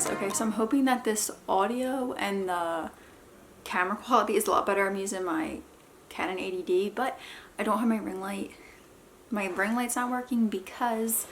honest. Okay, so I'm hoping that this audio and the camera quality is a lot better. I'm using my Canon 80D, but I don't have my ring light. My ring light's not working because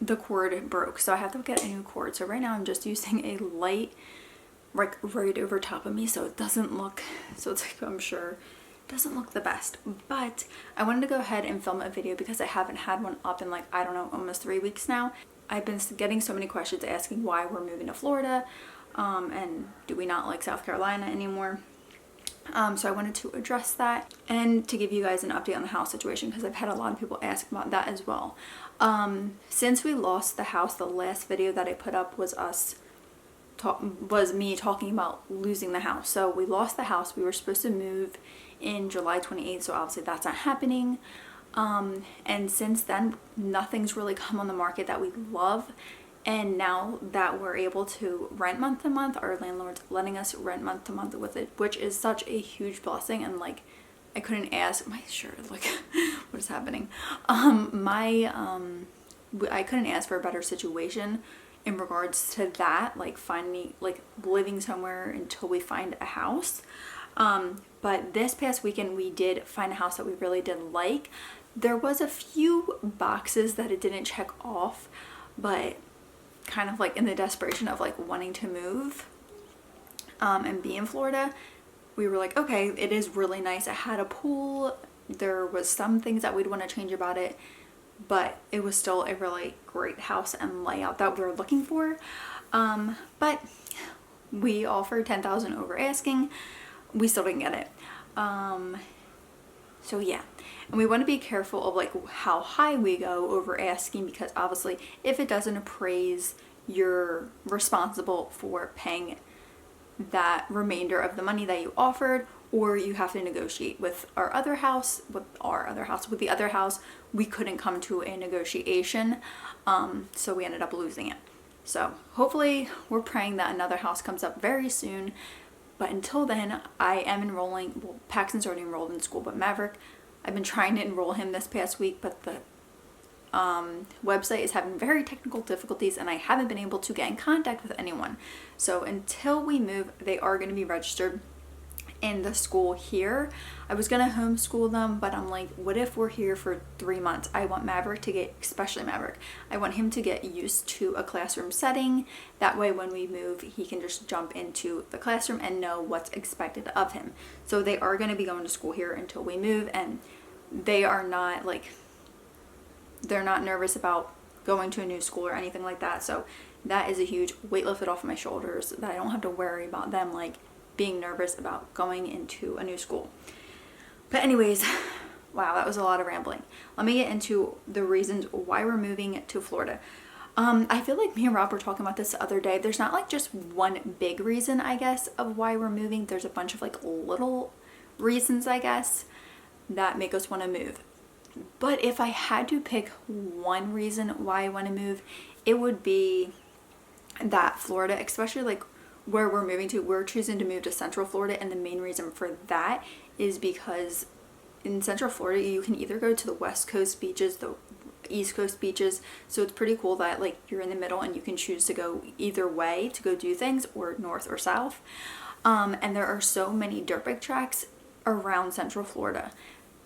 the cord broke, so I have to get a new cord. So right now I'm just using a light like right over top of me, so it doesn't look, so it's like, I'm sure it doesn't look the best. But I wanted to go ahead and film a video because I haven't had one up in like, I don't know, almost 3 weeks now. I've been getting so many questions asking why we're moving to Florida, and do we not like South Carolina anymore. So I wanted to address that and to give you guys an update on the house situation, because I've had a lot of people ask about that as well. Since we lost the house, the last video that I put up was me talking about losing the house. So we lost the house. We were supposed to move in July 28th, so obviously that's not happening. And since then, nothing's really come on the market that we love. And now that we're able to rent month to month, our landlord's letting us rent month to month with it, which is such a huge blessing. And like, I couldn't ask my shirt, like what is happening? I couldn't ask for a better situation in regards to that, like finding, like living somewhere until we find a house. But this past weekend we did find a house that we really did like. There was a few boxes that it didn't check off, but kind of like in the desperation of like wanting to move and be in Florida, we were like, okay, it is really nice. It had a pool. There was some things that we'd want to change about it, but it was still a really great house and layout that we were looking for. But we offered $10,000 over asking. We still didn't get it. So yeah, and we want to be careful of like how high we go over asking, because obviously if it doesn't appraise, you're responsible for paying that remainder of the money that you offered, or you have to negotiate with the other house. We couldn't come to a negotiation, so we ended up losing it. So hopefully, we're praying that another house comes up very soon. But until then, I am enrolling. Well, Paxton's already enrolled in school, but Maverick, I've been trying to enroll him this past week, but the website is having very technical difficulties and I haven't been able to get in contact with anyone. So until we move, they are going to be registered in the school here. I was going to homeschool them, but I'm like, what if we're here for 3 months? I want Maverick to get, especially Maverick, I want him to get used to a classroom setting. That way when we move, he can just jump into the classroom and know what's expected of him. So they are going to be going to school here until we move, and they are not like, they're not nervous about going to a new school or anything like that. So that is a huge weight lifted off my shoulders, that I don't have to worry about them like being nervous about going into a new school. But anyways, wow, that was a lot of rambling. Let me get into the reasons why we're moving to Florida. I feel like me and Rob were talking about this the other day. There's not like just one big reason, I guess, of why we're moving. There's a bunch of like little reasons, I guess, that make us want to move. But if I had to pick one reason why I want to move, it would be that Florida, especially like where we're moving to, we're choosing to move to Central Florida, and the main reason for that is because in Central Florida you can either go to the West Coast beaches, the East Coast beaches, so it's pretty cool that like you're in the middle and you can choose to go either way to go do things, or north or south. And there are so many dirt bike tracks around Central Florida.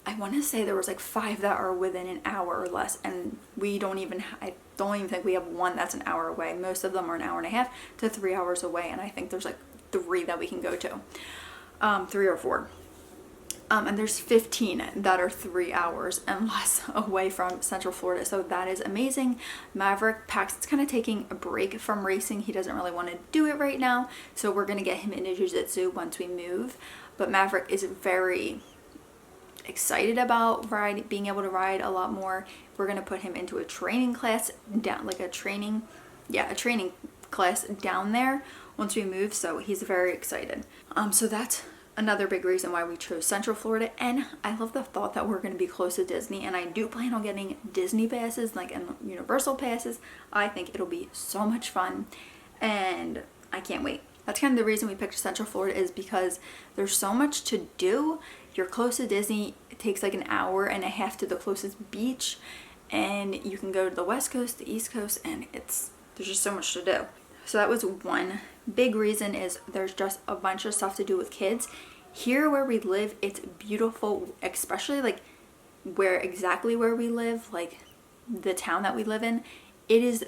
I want to say there was like 5 that are within an hour or less, and I don't even think we have one that's an hour away. Most of them are an hour and a half to 3 hours away, and I think there's like 3 that we can go to, 3 or 4. And there's 15 that are 3 hours and less away from Central Florida, so that is amazing. Maverick, Paxton's kind of taking a break from racing. He doesn't really want to do it right now, so we're going to get him into jiu-jitsu once we move. But Maverick is very excited about being able to ride a lot more. We're going to put him into a training class down, like a training class down there once we move, so he's very excited. So that's another big reason why we chose Central Florida. And I love the thought that we're going to be close to Disney, and I do plan on getting Disney passes, like, and Universal passes. I think it'll be so much fun, and I can't wait. That's kind of the reason we picked Central Florida, is because there's so much to do. You're close to Disney. It takes like an hour and a half to the closest beach, and you can go to the West Coast, the East Coast, and there's just so much to do. So that was one big reason, is there's just a bunch of stuff to do with kids. Here where we live, it's beautiful, especially like exactly where we live, like the town that we live in. It is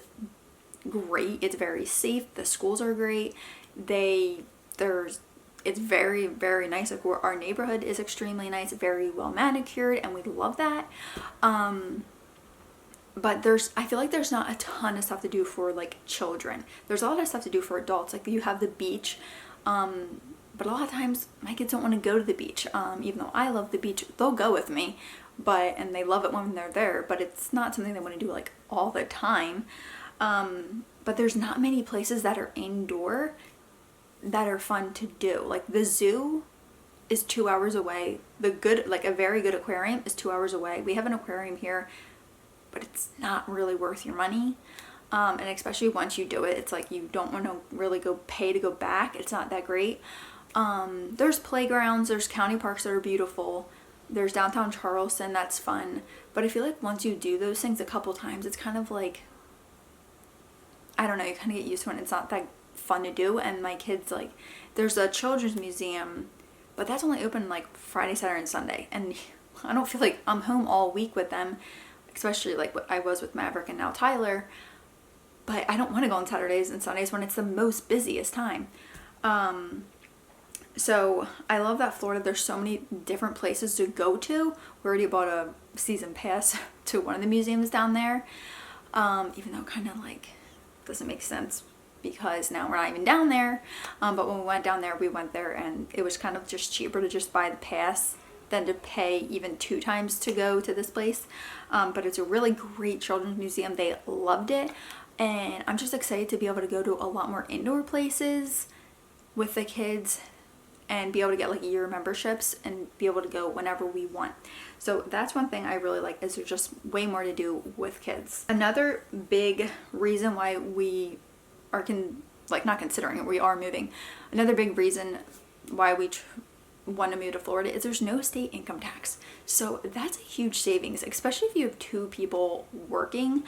great. It's very safe. The schools are great. It's very, very nice. Like our neighborhood is extremely nice, very well manicured, and we love that. But I feel like there's not a ton of stuff to do for like children. There's a lot of stuff to do for adults. Like you have the beach, but a lot of times my kids don't want to go to the beach. Even though I love the beach, they'll go with me, and they love it when they're there, but it's not something they want to do like all the time. But there's not many places that are indoor that are fun to do. Like the zoo is 2 hours away. A very good aquarium is 2 hours away. We have an aquarium here, but it's not really worth your money. And especially once you do it, it's like you don't want to really pay to go back. It's not that great. There's playgrounds, there's county parks that are beautiful. There's downtown Charleston, that's fun. But I feel like once you do those things a couple times, it's kind of like, I don't know, you kind of get used to it and it's not that fun to do. And my kids, like, there's a children's museum, but that's only open like Friday, Saturday, and Sunday. And I don't feel like I'm home all week with them, especially like what I was with Maverick and now Tyler. But I don't want to go on Saturdays and Sundays when it's the most busiest time. So I love that Florida, there's so many different places to go to. We already bought a season pass to one of the museums down there. Even though it kind of like doesn't make sense because now we're not even down there. But when we went down there, we went there and it was kind of just cheaper to just buy the pass than to pay even 2 times to go to this place. But it's a really great children's museum. They loved it. And I'm just excited to be able to go to a lot more indoor places with the kids and be able to get like year memberships and be able to go whenever we want. So that's one thing I really like, is there's just way more to do with kids. Another big reason why we are not considering it, we are moving. Another big reason why we want to move to Florida is there's no state income tax. So that's a huge savings, especially if you have 2 people working.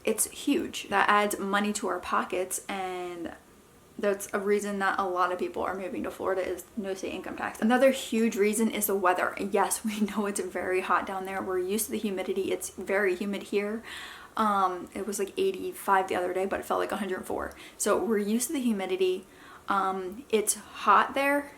It's huge. That adds money to our pockets, and that's a reason that a lot of people are moving to Florida, is no state income tax. Another huge reason is the weather. Yes, we know it's very hot down there. We're used to the humidity. It's very humid here. It was like 85 the other day, but it felt like 104. So we're used to the humidity. It's hot there,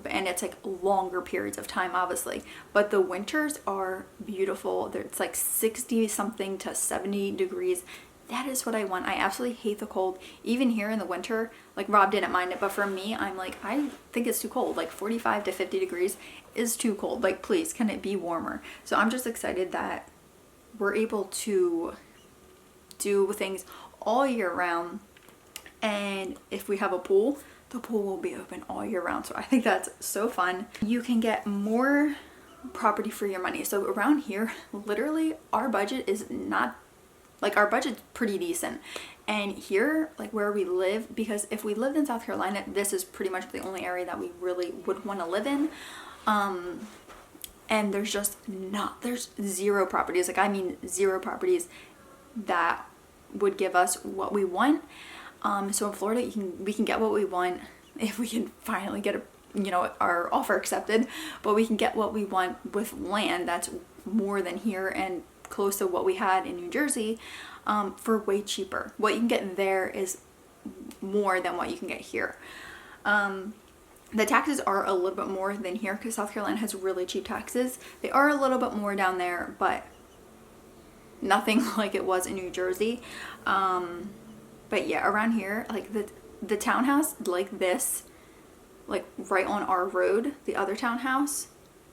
and it's like longer periods of time, obviously. But the winters are beautiful. It's like 60 something to 70 degrees. That is what I want. I absolutely hate the cold. Even here in the winter, like Rob didn't mind it, but for me, I'm like, I think it's too cold. Like 45 to 50 degrees is too cold. Like, please, can it be warmer? So I'm just excited that we're able to do things all year round. And if we have a pool, the pool will be open all year round. So I think that's so fun. You can get more property for your money. So around here, literally our budget is not, like, our budget's pretty decent. And here, like where we live, because if we lived in South Carolina, this is pretty much the only area that we really would want to live in. And there's zero properties. Like, I mean, zero properties that would give us what we want. So in Florida, we can get what we want if we can finally get our offer accepted, but we can get what we want with land that's more than here and close to what we had in New Jersey, for way cheaper. What you can get there is more than what you can get here. The taxes are a little bit more than here because South Carolina has really cheap taxes. They are a little bit more down there, but nothing like it was in New Jersey. But yeah, around here, like the townhouse like this, like right on our road, the other townhouse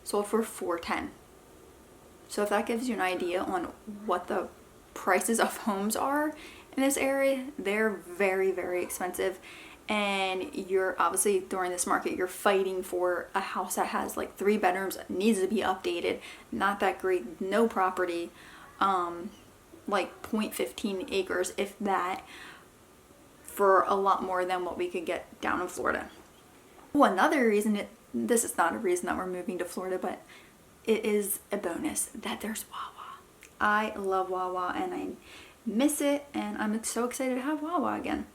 sold for $410. So if that gives you an idea on what the prices of homes are in this area, they're very, very expensive. And you're obviously, during this market, you're fighting for a house that has like 3 bedrooms, needs to be updated, not that great, no property, like 0.15 acres, if that, for a lot more than what we could get down in Florida. Well, another reason, this is not a reason that we're moving to Florida, but it is a bonus that there's Wawa. I love Wawa and I miss it, and I'm so excited to have Wawa again.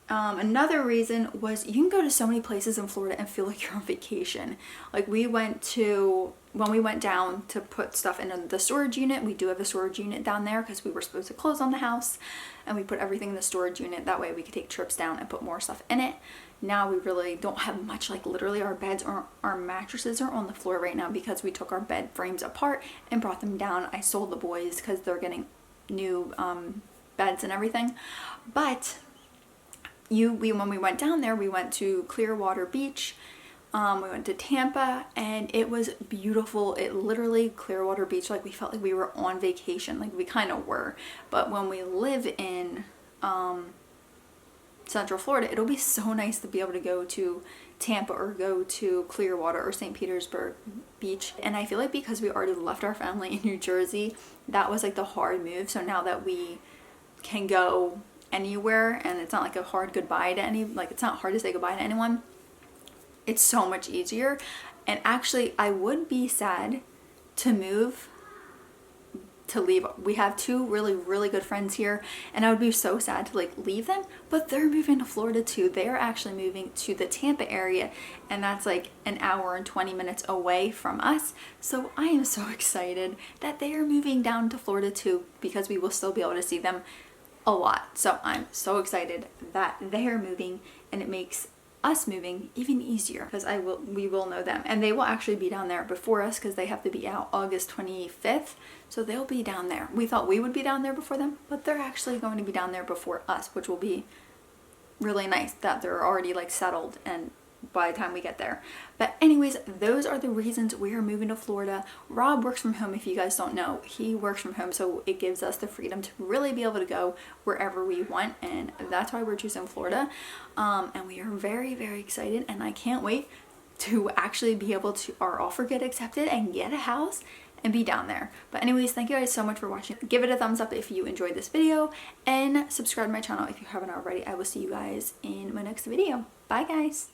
Another reason was you can go to so many places in Florida and feel like you're on vacation. Like when we went down to put stuff in the storage unit, we do have a storage unit down there because we were supposed to close on the house, and we put everything in the storage unit. That way we could take trips down and put more stuff in it. Now we really don't have much, like literally our beds or our mattresses are on the floor right now because we took our bed frames apart and brought them down. I sold the boys because they're getting new beds and everything. But when we went down there, we went to Clearwater Beach, we went to Tampa, and it was beautiful. It literally, Clearwater Beach, like we felt like we were on vacation, like we kind of were. But when we live in Central Florida, it'll be so nice to be able to go to Tampa or go to Clearwater or St. Petersburg Beach. And I feel like because we already left our family in New Jersey, that was like the hard move. So now that we can go anywhere and it's not like a hard goodbye to it's not hard to say goodbye to anyone, it's so much easier. And actually I would be sad to leave. We have two really good friends here, and I would be so sad to like leave them, but they're moving to Florida too. They are actually moving to the Tampa area, and that's like an hour and 20 minutes away from us. So I am so excited that they are moving down to Florida too, because we will still be able to see them a lot. So I'm so excited that they are moving, and it makes us moving even easier because we will know them, and they will actually be down there before us because they have to be out August 25th, so they'll be down there. We thought we would be down there before them, but they're actually going to be down there before us, which will be really nice that they're already like settled and by the time we get there. But anyways, those are the reasons we are moving to Florida. Rob works from home. If you guys don't know, he works from home, so it gives us the freedom to really be able to go wherever we want, and that's why we're choosing Florida. And we are very excited, and I can't wait to actually be able to our offer get accepted and get a house and be down there. But anyways, thank you guys so much for watching. Give it a thumbs up if you enjoyed this video, and subscribe to my channel if you haven't already. I will see you guys in my next video. Bye guys.